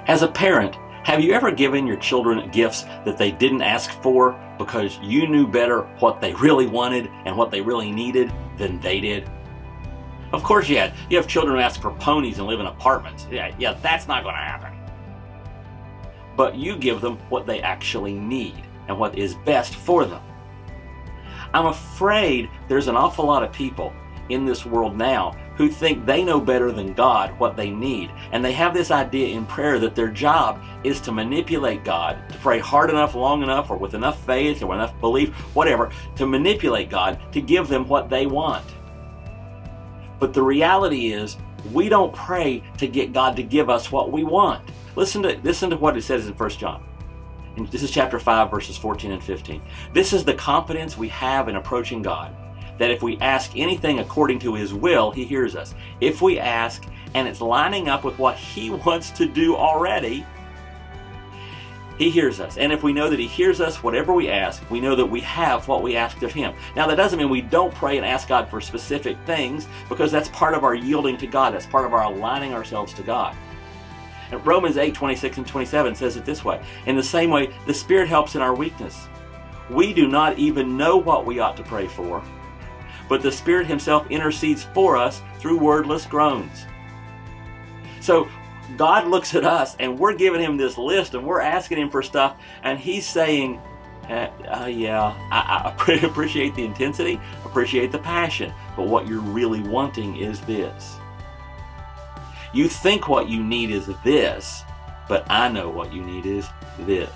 As a parent, have you ever given your children gifts that they didn't ask for because you knew better what they really wanted and what they really needed than they did? Of course you had. You have children who ask for ponies and live in apartments. Yeah, that's not going to happen. But you give them what they actually need and what is best for them. I'm afraid there's an awful lot of people in this world now who think they know better than God what they need. And they have this idea in prayer that their job is to manipulate God, to pray hard enough, long enough, or with enough faith or enough belief, whatever, to manipulate God to give them what they want. But the reality is, we don't pray to get God to give us what we want. Listen to what it says in 1 John. And this is chapter 5, verses 14 and 15. This is the confidence we have in approaching God, that if we ask anything according to His will, He hears us. If we ask, and it's lining up with what He wants to do already, He hears us. And if we know that He hears us, whatever we ask, we know that we have what we asked of Him. Now, that doesn't mean we don't pray and ask God for specific things, because that's part of our yielding to God. That's part of our aligning ourselves to God. And Romans 8, 26 and 27 says it this way. In the same way, the Spirit helps in our weakness. We do not even know what we ought to pray for, but the Spirit Himself intercedes for us through wordless groans. So God looks at us and we're giving Him this list and we're asking Him for stuff, and He's saying, I appreciate the intensity, appreciate the passion, but what you're really wanting is this. You think what you need is this, but I know what you need is this.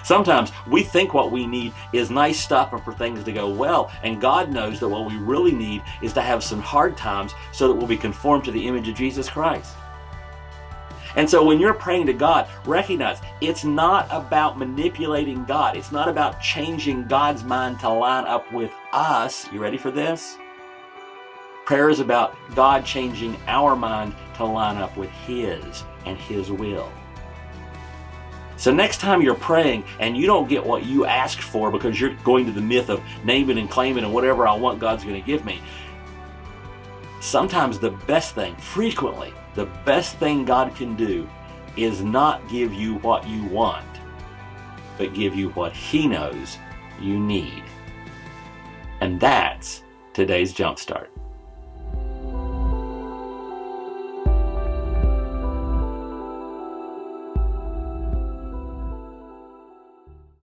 Sometimes we think what we need is nice stuff and for things to go well, and God knows that what we really need is to have some hard times so that we'll be conformed to the image of Jesus Christ. And so when you're praying to God, recognize it's not about manipulating God. It's not about changing God's mind to line up with us. You ready for this? Prayer is about God changing our mind to line up with His and His will. So next time you're praying and you don't get what you asked for because you're going to the myth of name it and claim it and whatever I want God's going to give me, sometimes the best thing, frequently, the best thing God can do is not give you what you want, but give you what He knows you need. And that's today's Jumpstart.